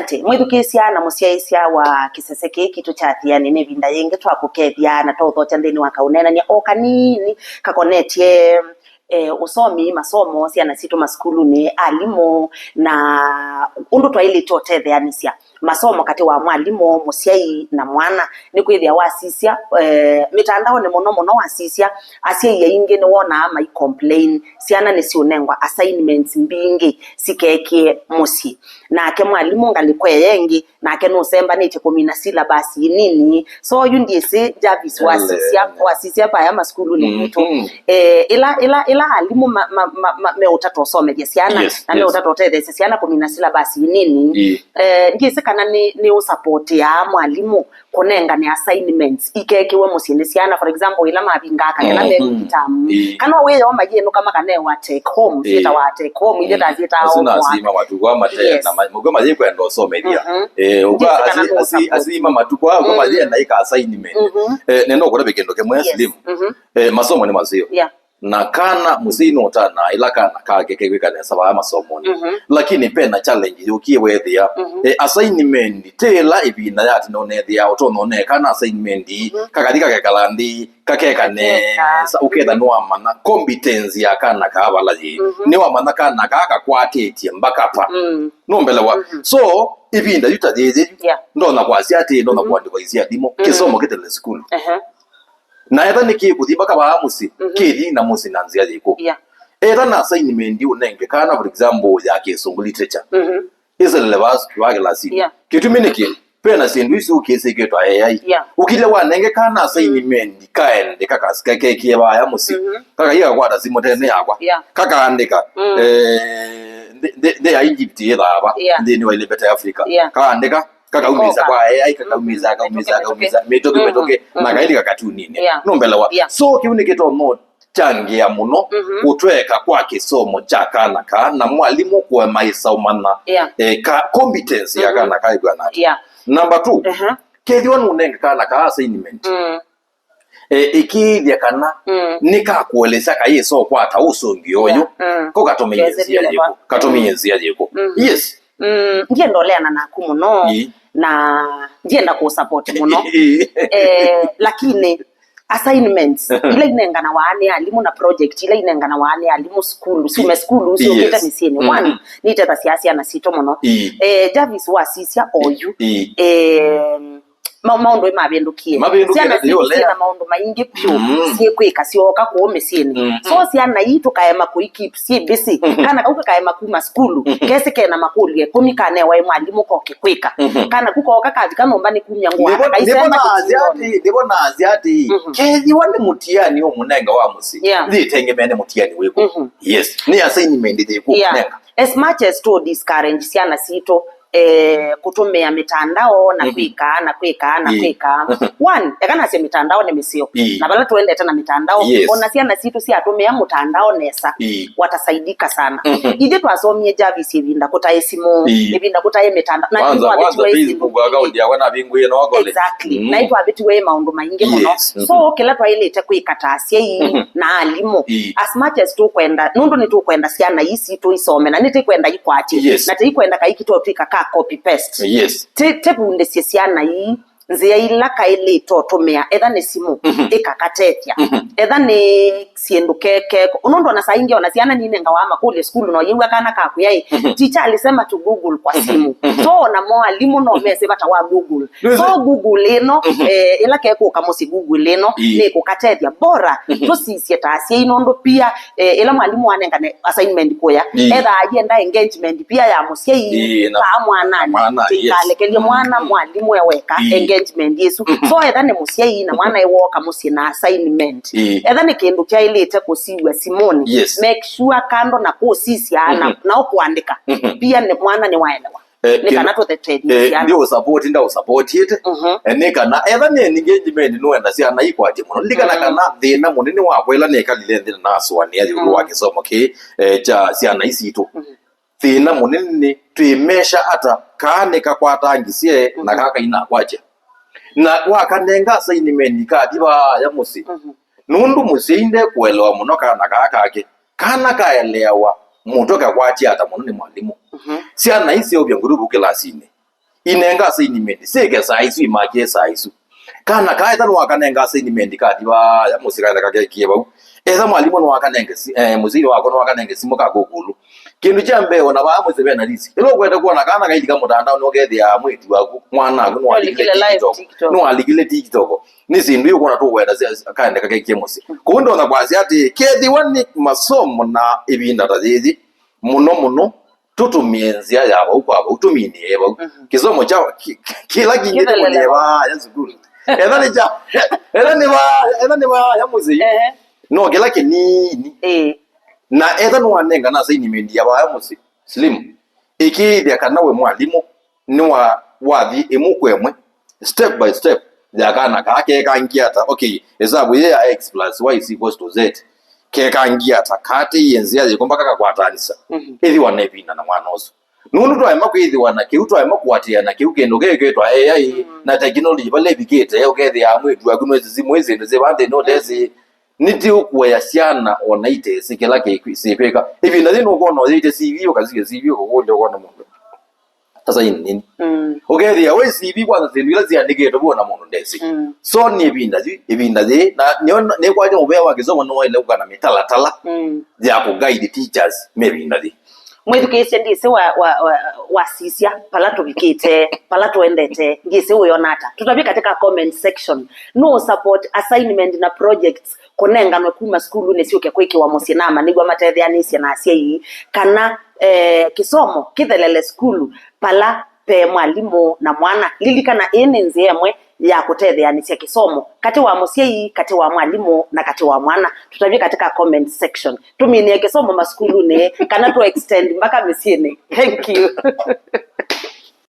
Asante. Mwithukisia na musiaisia wa kiseseke kitu cha thiani ni vinda yenge twakukethia na totho cha ndeni wa kaunenania o kanini kakonetie usomi masomo ciana citu maskulu ni alimu na undu twaili totetheanisia masomo kati wa mwalimu musiai na mwana ni kwithia wasisia mitandao ni muno wasisia asia ingi ni wona mai complain ciana ni ciunengwa assignments mbingi sikekie musi na ke mwalimu ngalikwe yengi na ke no semba ni chikomina syllabus nini so yundisi Jarvis wasisia pa ya maskulu ni mtu ila alimu me utatu some ciana na me utatu tete ciana komina syllabus nini ngise kana ni support ya mwalimu kunenga ni assignments ikekiwe musini ciana for example ila mabinga kana me kitamu kana wewe wa maji no kama kana wa take home zita wa take home ile tazita au asuna asima watu kwa matena na mugoma maji kwa ndo so media uba asima matu kwa maji na ika assignment neno kwa begendo ke mwaslimu masomo ni mazio na kana musino tana ila kana kage kegwikana saba masomo ni lakini pena challenge yukiwe thia assignment tela ibina yati no ne thia otono ne kana assignment kakadika kekalandi kakekane uketha no amana competence ya kana kabalaji ni wamana kana kaka kwatetie mbaka pa no mbele wa so ibinda yutajeje ndona kwasi ati ndona kwandiko isia dimo kisomo kitele school na etha niki kuthimba kaba musi kiri na musi nanzia yiko etha na assignment unenge kana for example ya Kisongo literature is a levels kwa glasi kitu miniki pena sindu isu kese keto AI ukile wanenge kana assignment kaende kakasika keke ba ya musi kaka yiga kwata simotene yakwa kaka andika they are Egypt yaba ndeni wa Liberty Africa kaka andika kaka umiza kwa AI kaka umiza metoke na kaidi kakatu nini no mbele wa so kiuni keto no changi ya muno kutweka kwa kisomo cha kana na mwalimu kwa maisa umana ka competence ya kana kaigwa na number 2 kediwa unenge kana ka assignment ikithia kana nika kueleza ka yeso kwa ta usongi oyo ko katomiyenzia yeko yes ndiye ndoleana na kumuno na ndienda ku support muno lakini assignments ile inengana waane alimu na project ile inengana waane alimu school sume school sio kita misini one ni tata siasa na sito muno Jarvis wasisia oyu maundo mabendukie siana sina maundo maingi pyo sie kweka sioka ku mesini so siana yitu kaema ku keep sie busy kana kuka kaema ku maskulu kese kena makulie kumikane wa mwalimu ko kweka kana kuko kakazi kana ombani kumyangu akaisema ndibona aziati kezi wande mutiani omunenga wa musi nditengemene mutiani weko yes ni assignment ndiko kunenga as much as to discourage siana sito kutumia mitandao na kwika one ekana se mitandao nemesio na bala tuende tena mitandao ona siana situ si atumia mitandao nesa watasaidika sana ije twasomie Jarvis ibinda kutaesimu ibinda kutaye mitandao na kwanza Facebook account ya wana bingu yeno wakole exactly na ito abitu we maundu maingi muno so kila twailete kwikatasia hii na alimu as much as tu kwenda nundu ni tu kwenda siana isi tu isome na niti kwenda ikwati na ti kwenda kaikito twika copy paste tepunde siana hii nzia ilaka ile totomea etha ne simu ikakatetia etha ne siendu keke unondo na saingi ona siana nine ngawama kule school no yinga kana kakuyai teacher alisema tu Google kwa simu so na mwalimu no mese bata wa Google so Google ino ila keko kama si Google ino ne kukatetia bora to sisi tasia inondo pia ila mwalimu anenga ne assignment koya etha agenda engagement pia ya musiei pa mwana tikalekelie mwana mwalimu yaweka engagement yesu so ethane musiai na mwana ewoka musi na assignment ethane kindu kya ilete kusiwa simoni make sure kando na kusisi ana na okuandika pia ne mwana ni waelewa nikana to the trade ndio support ndio support yete nikana ethane engagement no enda sia na ikwati muno ndikana kana thina munene wakwa ila nekalile thina na aswani ya yulu wake somo ke cha sia na isito thina munene twimesha ata kane kakwatangisie na kaka ina kwaje na wakanenga assignment kadi ba ya musi nundu musinde kuelewa muno kana kakake kana kaelewa mutoka kwachi ata muno ni mwalimu siana isi obya ngurubu kilasini inenga assignment sike saisu imake saisu kana kaita no akanenga assignment kati ba ya musika kake kieba eza mwalimu no akanenge muziri wako no akanenge simoka gogulu kindu chambe ona ba muzibe na lisi ilo kwenda kuona kana kaidika mutanda no gethe ya mwitu waku mwana no aligile TikTok ni sindu yuko na tuwenda akaende kake kiemusi kundo na kwazi ati kethi wani masomo na ibinda tazizi muno tutumienzia yabo uko abo utumini yebo kisomo cha kila kingine kuneba yazuguru ela ni ba ya muzi no kila kinini na etha no anenga na sai ni mendi ya ba ya muzi slim iki dia kana we mwalimu ni wathi emukwemwe step by step ya kana kake kangiata okay hesabu ye ya x plus y is equals to z ke kangiata kati yenzia je komba kaka kwatanisa ethi wanepinda na mwana oso nunu twa emakwithiwa wana kiuto emakwatia na kiukendo geketwa AI na technology bale bikete ogethi ya mwetu akuno zimwezi ndo zebande no dezi niti ukwe yasiana onaite sikela ke sipeka ivi ndazi no kono zite CV okaziye CV okonde kona mundu sasa nini ogethi ya we CV kwanza zindila ziandiketo bona mundu ndesi so ni ibindazi na ne kwaje obewa kizomo no ile ukana mitala ya ku guide teachers mebindazi mwithukiisye ndisi wa sisia pala tubikite pala tuendete ngisi uyonata tutabi katika comment section no support assignment na projects konenganwe kuma skulu ne siuke kwiki wa mosinama nigwa matetheanisia na asia hii kana kisomo kithelele skulu pala pe mwalimu na mwana lilikana enenzi emwe ya kutetheanisia kisomo kati wa musiei kati wa mwalimu na kati wa mwana tutabi katika comment section tuminie kisomo maskulu ne kana tu extend mpaka misiene thank you